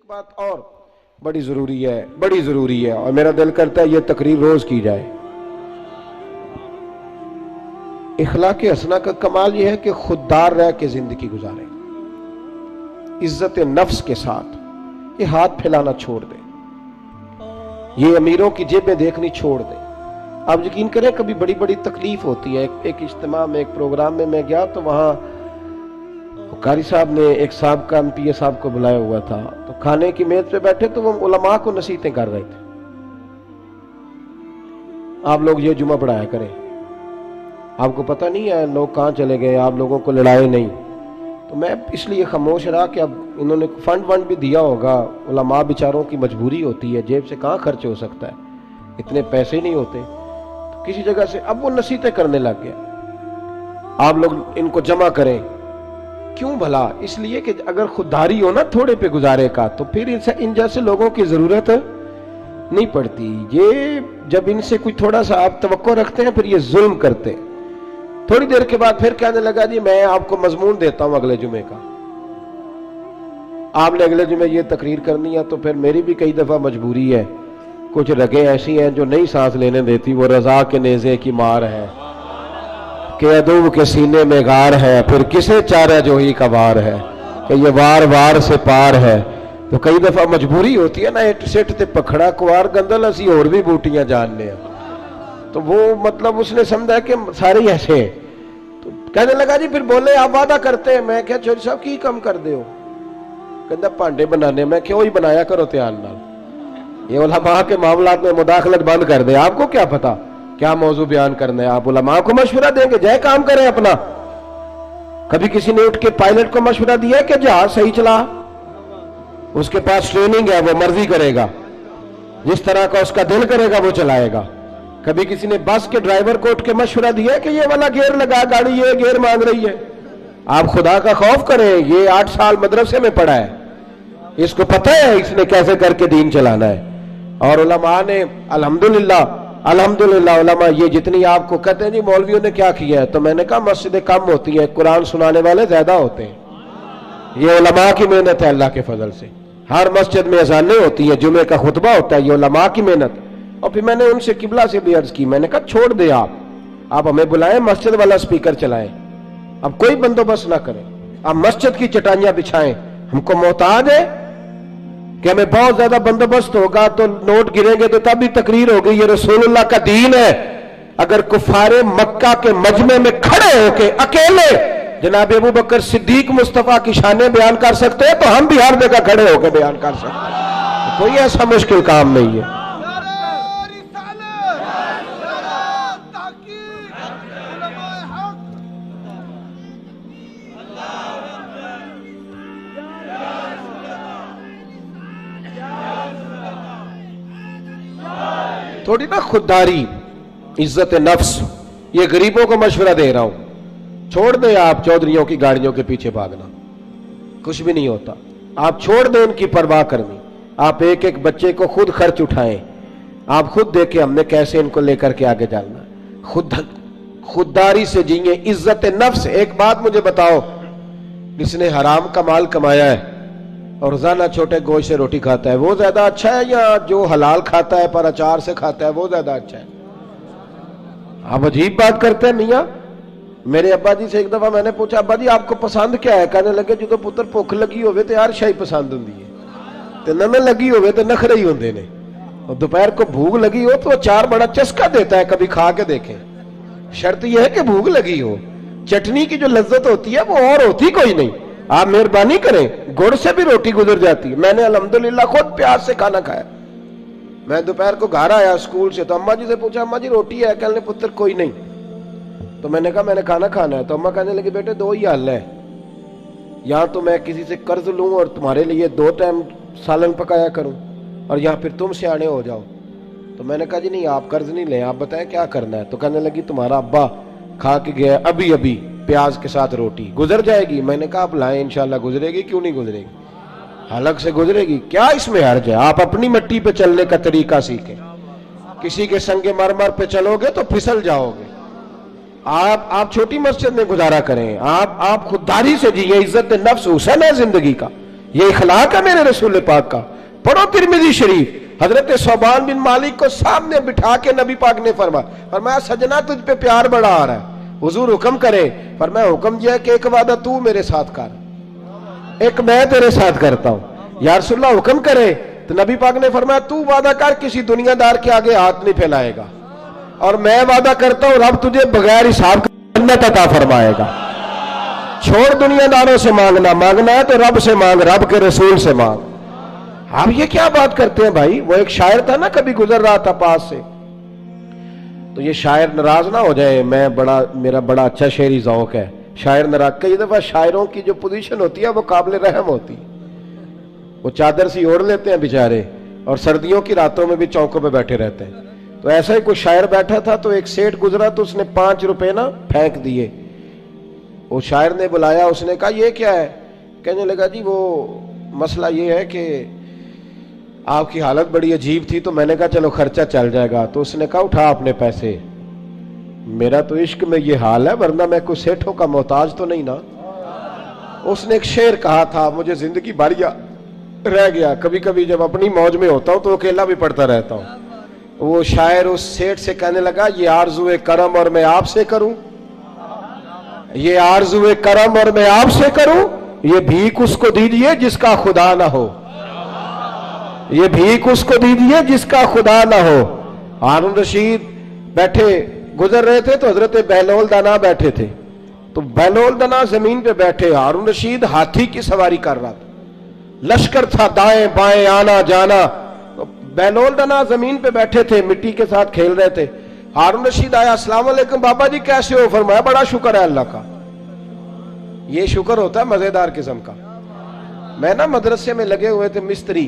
बात और बड़ी ज़रूरी है और मेरा दिल करता है ये तकरीर रोज़ की जाए। इखलाक हसना का कमाल ये है कि खुददार रह के ज़िंदगी गुजारें, इज्जत नफ्स के साथ। ये हाथ फैलाना छोड़ दें, ये अमीरों की जेबें देखनी छोड़ दें। आप यकीन करें कभी बड़ी बड़ी तकलीफ होती है। एक इज्तिमा में, एक प्रोग्राम में मैं गया तो वहाँ कारी साहब ने एक साहब MPA साहब को बुलाया हुआ था, तो खाने की मेज पे बैठे तो वो उलमा को नसीहतें कर रहे थे, आप लोग ये जुमा पढ़ाया करें, आपको पता नहीं है लोग कहाँ चले गए, आप लोगों को लड़ाए नहीं। तो मैं इसलिए खामोश रहा कि अब इन्होंने फंड भी दिया होगा, उलमा बेचारों की मजबूरी होती है, जेब से कहाँ खर्च हो सकता है, इतने पैसे नहीं होते। तो किसी जगह से अब वो नसीहतें करने लग गया, आप लोग इनको जमा करें। क्यों भला? इसलिए कि अगर खुददारी हो ना थोड़े पे गुजारे का, तो फिर इन जैसे लोगों की जरूरत नहीं पड़ती। ये जब इनसे कुछ थोड़ा सा आप तवक्को रखते हैं, फिर ये जुल्म करते हैं। थोड़ी देर के बाद फिर कहने लगा जी मैं आपको मजमून देता हूं अगले जुमे का, आपने अगले जुमे ये तकरीर करनी है। तो फिर मेरी भी कई दफा मजबूरी है, कुछ रगें ऐसी हैं जो नहीं सांस लेने देती। वो रजा के नेज़े की मार है कि अदू के सीने में गार है, फिर किसे चारा जो ही का वार है कि ये वार वार से पार है। तो कई दफा मजबूरी होती है ना, इट सिट ते पखड़ा कुआर गंदल असी और भी बूटियां जानने हैं। तो वो मतलब उसने समझा कि सारे ऐसे हैं। तो कहने लगा जी फिर बोले आप वादा करते हैं। मैं क्या चोरी साहब की कम कर दे हो? कहता भांडे बनाने। मैं क्यों ही बनाया करो ध्यान नाल, ये उलमा के मामलात में मुदाखलत बंद कर दे। आपको क्या पता क्या मौजू बयान करना है, आप उलमा को मशवरा देंगे, जय काम करें अपना। कभी किसी ने उठ के पायलट को मशवरा दिया कि जहाज सही चला, उसके पास ट्रेनिंग है, वो मर्जी करेगा, जिस तरह का उसका दिल करेगा वो चलाएगा। कभी किसी ने बस के ड्राइवर को उठ के मशवरा दिया कि ये वाला गियर लगा, गाड़ी ये गियर मांग रही है। आप खुदा का खौफ करें, ये 8 साल मदरसे में पढ़ा है, इसको पता है इसने कैसे करके दीन चलाना है। और उलमा ने अल्हम्दुलिल्लाह उलमा ये जितनी आपको कहते हैं जी मौलवियों ने क्या किया है, तो मैंने कहा मस्जिदें कम होती हैं, कुरान सुनाने वाले ज्यादा होते हैं। ये उलमा की मेहनत है, अल्लाह के फजल से। हर मस्जिद में अज़ानें होती है, जुमे का खुतबा होता है, ये उलमा की मेहनत। और फिर मैंने उनसे किबला से भी अर्ज की, मैंने कहा छोड़ दे आप हमें बुलाएं, मस्जिद वाला स्पीकर चलाएं, अब कोई बंदोबस्त ना करें, आप मस्जिद की चटाइयां बिछाएं। हमको मोहताज है कि हमें बहुत ज्यादा बंदोबस्त होगा तो नोट गिरेंगे तो तब भी तकरीर होगी। ये रसूलुल्लाह का दीन है। अगर कुफारे मक्का के मजमे में खड़े होके अकेले जनाब अबू बकर सिद्दीक मुस्तफा की शानें बयान कर सकते हैं, तो हम भी हर जगह खड़े होकर बयान कर सकते हैं। कोई ऐसा मुश्किल काम नहीं है। थोड़ी ना खुददारी, इज्जत नफ्स। ये गरीबों को मशवरा दे रहा हूं, छोड़ दें आप चौधरियों की गाड़ियों के पीछे भागना, कुछ भी नहीं होता। आप छोड़ दें इनकी परवाह करनी। आप एक एक बच्चे को खुद खर्च उठाएं, आप खुद देखें हमने कैसे इनको लेकर के आगे जाना। खुददारी से जिए, इज्जत नफ्स। एक बात मुझे बताओ, जिसने हराम का माल कमाया है और रोजाना छोटे गोश्त से रोटी खाता है, वो ज्यादा अच्छा है या जो हलाल खाता है पर अचार से खाता है वो ज्यादा अच्छा है? आप अजीब बात करते हैं मियां। मेरे अब्बा जी से एक दफा मैंने पूछा, अब्बा जी आपको पसंद क्या है? कहने लगे जो पुत्र भुख लगी होवे तो यार शाही पसंद होंदी है, ते नमे लगी होवे तो नखरे ही होंदे ने, और दोपहर को भूख लगी हो तो अचार बड़ा चस्का देता है, कभी खा के देखें। शर्त यह है कि भूख लगी हो। चटनी की जो लज्जत होती है वो और होती कोई नहीं। आप मेहरबानी करें, गुड़ से भी रोटी गुजर जाती है। मैंने अल्हम्दुलिल्लाह खुद प्याज से खाना खाया। मैं दोपहर को घर आया स्कूल से, तो अम्मा जी से पूछा, अम्मा जी रोटी है? कहने पुत्र कोई नहीं। तो मैंने कहा मैंने खाना खाना है। तो अम्मा कहने लगी बेटे दो ही हाल है, या तो मैं किसी से कर्ज लूं और तुम्हारे लिए 2 टाइम सालन पकाया करूं, और या फिर तुम सियाने हो जाओ। तो मैंने कहा जी नहीं आप कर्ज नहीं लें, आप बताएं क्या करना है। तो कहने लगी तुम्हारा अब्बा खा के गया अभी अभी प्याज के साथ रोटी, गुजर जाएगी। मैंने कहा आप लाएं, इंशाल्लाह गुजरेगी। क्यों नहीं गुजरेगी? हलक से गुजरेगी। क्या इसमें हर्ज है? आप अपनी मिट्टी पे चलने का तरीका सीखें। किसी के संगे मरमर पे चलोगे तो फिसल जाओगे। आप छोटी मस्जिद में गुजारा करें, आप खुददारी से जिए। इज्जत नफ्स हुसन है जिंदगी का। ये इखलाक है मेरे रसूल पाक का। पढ़ो तिरमिज़ी शरीफ, हजरत सोबान बिन मालिक को सामने बिठा के नबी पाक ने फरमाया सजना तुझ पे प्यार बड़ा आ रहा है, हुजूर हुक्म करे। फरमाया हुक्म यह है कि एक वादा तू मेरे साथ कर, एक मैं तेरे साथ करता हूं। या रसूलल्लाह हुक्म करे, तो नबी पाक ने फरमाया तू वादा कर किसी दुनियादार के आगे हाथ नहीं फैलाएगा, और मैं वादा करता हूं रब तुझे बगैर हिसाब जन्नत अता फरमाएगा। छोड़ दुनियादारों से मांगना, मांगना है तो रब से मांग, रब के रसूल से मांग। आप ये क्या बात करते हैं भाई? वो एक शायर था ना, कभी गुजर रहा था पास से, तो ये शायर नाराज ना हो जाए, मेरा बड़ा अच्छा शेरी ज़ौक है, शायर नाराज। कई दफा शायरों की जो पोजीशन होती है वो काबिल रहम होती है, वो चादर सी ओढ़ लेते हैं बेचारे, और सर्दियों की रातों में भी चौकों पे बैठे रहते हैं। तो ऐसा ही कोई शायर बैठा था, तो एक सेठ गुजरा, तो उसने 5 रुपए ना फेंक दिए। वो शायर ने बुलाया, उसने कहा ये क्या है? कहने लगा जी वो मसला ये है कि आपकी हालत बड़ी अजीब थी, तो मैंने कहा चलो खर्चा चल जाएगा। तो उसने कहा उठा अपने पैसे, मेरा तो इश्क में ये हाल है, वरना मैं कोई सेठों का मोहताज तो नहीं ना। उसने एक शेर कहा था, मुझे जिंदगी भर रह गया, कभी कभी जब अपनी मौज में होता हूं तो अकेला भी पढ़ता रहता हूं। वो शायर उस सेठ से कहने लगा ये आरज़ू करम और मैं आपसे करूं, ये आरज़ू करम और मैं आपसे करूं, ये भीख उसको दीजिए जिसका खुदा ना हो, ये भीख उसको दीजिए जिसका खुदा ना हो। हारून रशीद बैठे गुजर रहे थे, तो हजरत बहलोल दना बैठे थे, तो बहलोल दना जमीन पे बैठे, हारून रशीद हाथी की सवारी कर रहा था, लश्कर था दाएं बाएं आना जाना। तो बहलोल दना जमीन पे बैठे थे, मिट्टी के साथ खेल रहे थे। हारून रशीद आया, अस्सलाम वालेकुम बाबा जी कैसे हो? फरमाया बड़ा शुक्र है अल्लाह का। ये शुक्र होता है मजेदार किस्म का। मैं ना मदरसे में लगे हुए थे मिस्त्री,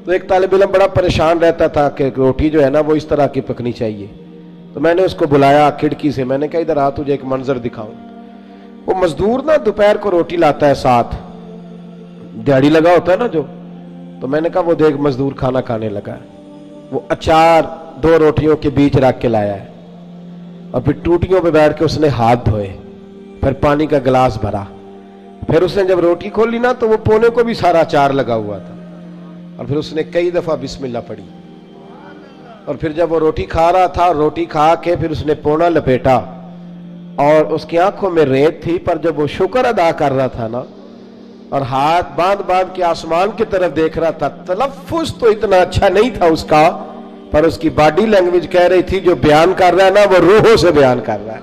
तो एक तालिब इल्म बड़ा परेशान रहता था कि रोटी जो है ना वो इस तरह की पकनी चाहिए। तो मैंने उसको बुलाया खिड़की से, मैंने कहा इधर आ तुझे एक मंजर दिखाऊं। वो मजदूर ना दोपहर को रोटी लाता है, साथ दिहाड़ी लगा होता है ना जो, तो मैंने कहा वो देख मजदूर खाना खाने लगा है। वो अचार 2 रोटियों के बीच रख के लाया है, और फिर टूटियों पे बैठ के उसने हाथ धोए, फिर पानी का गिलास भरा, फिर उसने जब रोटी खोली ना तो वो पोने को भी सारा अचार लगा हुआ था, और फिर उसने कई दफा बिस्मिल्लाह पढ़ी, और फिर जब वो रोटी खा रहा था, रोटी खा के फिर उसने पोना लपेटा, और उसकी आंखों में रेत थी, पर जब वो शुक्र अदा कर रहा था ना, और हाथ बांध बांध के आसमान की तरफ देख रहा था, तलफ्फुज तो इतना अच्छा नहीं था उसका, पर उसकी बॉडी लैंग्वेज कह रही थी जो बयान कर रहा है ना वो रूहों से बयान कर रहा है,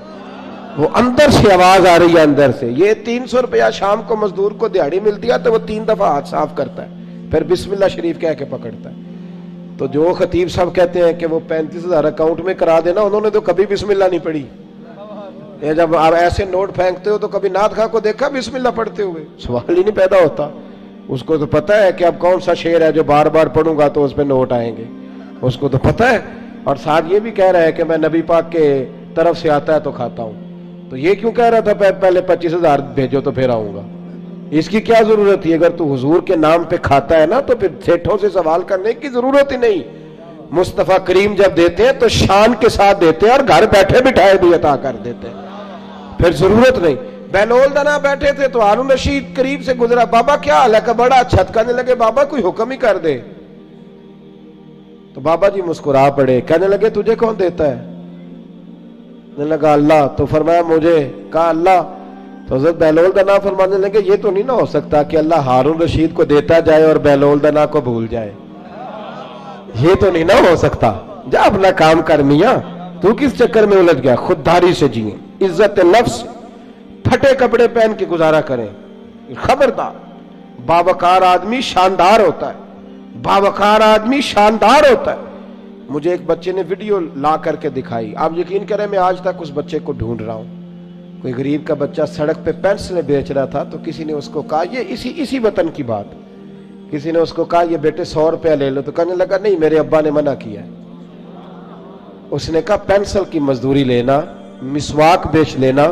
वो अंदर से आवाज आ रही है अंदर से। ये 300 रुपया शाम को मजदूर को दिहाड़ी मिलती है, तो वो 3 दफा हाथ साफ करता है, फिर बिस्मिल्लाह शरीफ कह के पकड़ता है। तो जो खतीब साहब कहते हैं कि वो 35,000 अकाउंट में करा देना, उन्होंने तो कभी बिस्मिल्लाह नहीं पढ़ी। ये जब आप ऐसे नोट फेंकते हो तो कभी नाथ खां को देखा बिस्मिल्लाह पढ़ते हुए? सवाल ही नहीं पैदा होता। उसको तो पता है कि अब कौन सा शेर है जो बार बार पढ़ूंगा तो उस पर नोट आएंगे, उसको तो पता है। और साथ ये भी कह रहा है कि मैं नबी पाक के तरफ से आता है तो खाता हूं, तो ये क्यों कह रहा था पहले 25,000 भेजो तो फिर आऊंगा? इसकी क्या जरूरत थी? अगर तू हुजूर के नाम पे खाता है ना तो फिर सेठों से सवाल करने की जरूरत ही नहीं। मुस्तफा करीम जब देते हैं तो शान के साथ देते हैं, और घर बैठे बिठाए भी अता कर देते हैं, फिर जरूरत नहीं। बहलोल दना बैठे थे, तो हारून रशीद करीब से गुजरा, बाबा क्या हाल है? बड़ा अच्छा। कहने लगे बाबा कोई हुक्म ही कर दे। तो बाबा जी मुस्कुरा पड़े, कहने लगे तुझे कौन देता है? कहने लगा अल्लाह। तो फरमाया मुझे? कहा अल्लाह। तो हज़रत बहलोल दना फरमाने लगे ये तो नहीं ना हो सकता कि अल्लाह हारून रशीद को देता जाए और बहलोल दना को भूल जाए, ये तो नहीं ना हो सकता। जा अपना काम कर मियां, तू किस चक्कर में उलझ गया? खुददारी से जिए, इज्जत नफ्स, फटे कपड़े पहन के गुजारा करें। खबरदार, बावकार आदमी शानदार होता है, बावकार आदमी शानदार होता है। मुझे एक बच्चे ने वीडियो ला करके दिखाई, आप यकीन करें मैं आज तक उस बच्चे को ढूंढ रहा हूं। कोई गरीब का बच्चा सड़क पे पेंसिलें बेच रहा था, तो किसी ने उसको कहा, ये इसी वतन की बात, किसी ने उसको कहा ये बेटे 100 रुपया ले लो, तो कहने लगा नहीं मेरे अब्बा ने मना किया। उसने कहा पेंसिल की मजदूरी लेना, मिसवाक बेच लेना,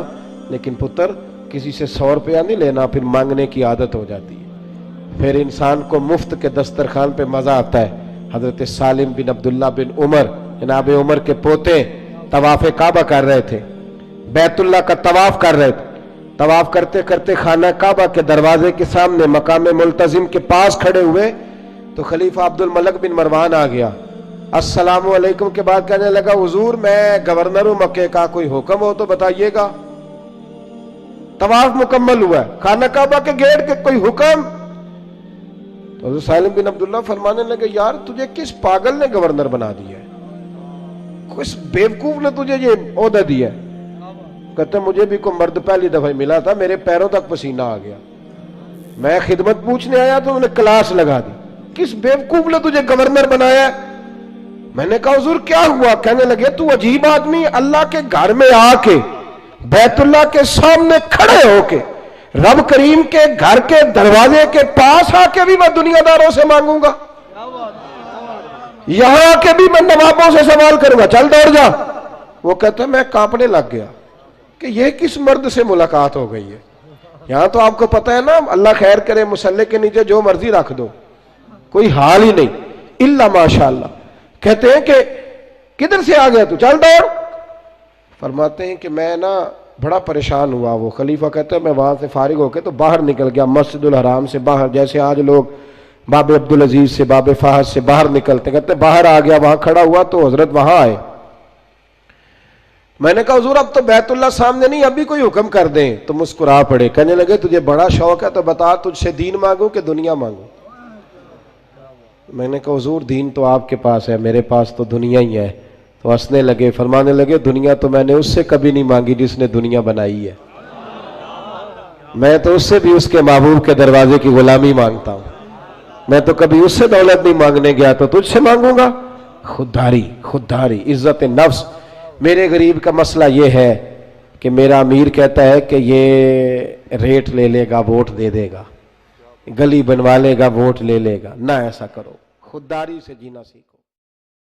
लेकिन पुत्र किसी से 100 रुपया नहीं लेना, फिर मांगने की आदत हो जाती है। फिर इंसान को मुफ्त के दस्तरखान पे मजा आता है। हजरत सालिम बिन अब्दुल्ला बिन उमर, जनाब उमर के पोते, तवाफ़े काबा कर रहे थे, बैतुल्लाह का तवाफ कर रहे थे। طواف کرتے کرتے خانہ کعبہ کے دروازے کے سامنے مقام ملتزم کے پاس کھڑے ہوئے تو خلیفہ عبد الملک بن مروان آ گیا. السلام علیکم کے بعد کہنے لگا حضور میں گورنر ہوں مکے کا, کوئی حکم ہو تو بتائیے گا. طواف مکمل ہوا ہے, خانہ کعبہ کے گیٹ کے کوئی حکم؟ تو حضرت سالم بن عبداللہ فرمانے لگے یار تجھے کس پاگل نے گورنر بنا دیا ہے, کس بیوقوف نے تجھے یہ عہدہ دیا ہے؟ کہتے مجھے بھی کوئی مرد پہلی دفعہ ملا تھا, میرے پیروں تک پسینہ آ گیا, میں خدمت پوچھنے آیا تو انہوں نے کلاس لگا دی, کس بیوقوف نے تجھے گورنر بنایا ہے؟ میں نے کہا حضور کیا ہوا؟ کہنے لگے تو عجیب آدمی, اللہ کے گھر میں آ کے بیت اللہ کے سامنے کھڑے ہو کے رب کریم کے گھر کے دروازے کے پاس آ کے بھی میں دنیا داروں سے مانگوں گا, یہاں آ کے بھی میں نوابوں سے سوال کروں گا, چل دوڑ جا. وہ کہتا ہے میں کانپنے لگ گیا کہ یہ کس مرد سے ملاقات ہو گئی ہے. یہاں تو آپ کو پتہ ہے نا, اللہ خیر کرے, مصلے کے نیچے جو مرضی رکھ دو, کوئی حال ہی نہیں الا ماشاءاللہ. کہتے ہیں کہ کدھر سے آ گیا تو, چل دوڑ. فرماتے ہیں کہ میں نا بڑا پریشان ہوا. وہ خلیفہ کہتے ہیں میں وہاں سے فارغ ہو کے تو باہر نکل گیا, مسجد الحرام سے باہر, جیسے آج لوگ باب عبدالعزیز سے باب فہد سے باہر نکلتے. کہتے ہیں باہر آ گیا, وہاں کھڑا ہوا تو حضرت وہاں آئے. میں نے کہا حضور اب تو بیت اللہ سامنے نہیں, ابھی کوئی حکم کر دیں. تو مسکرا پڑے, کہنے لگے تجھے بڑا شوق ہے تو بتا تجھ سے دین مانگوں کہ دنیا مانگوں؟ میں نے کہا حضور دین تو آپ کے پاس ہے, میرے پاس تو دنیا ہی ہے. تو ہنسنے لگے, فرمانے لگے دنیا تو میں نے اس سے کبھی نہیں مانگی جس نے دنیا بنائی ہے, میں تو اس سے بھی اس کے محبوب کے دروازے کی غلامی مانگتا ہوں. میں تو کبھی اس سے دولت نہیں مانگنے گیا تو تجھ سے مانگوں گا؟ خودداری, خودداری, عزت نفس. میرے غریب کا مسئلہ یہ ہے کہ میرا امیر کہتا ہے کہ یہ ریٹ لے لے گا ووٹ دے دے گا, گلی بنوا لے گا ووٹ لے لے گا. نہ ایسا کرو, خودداری سے جینا سیکھو.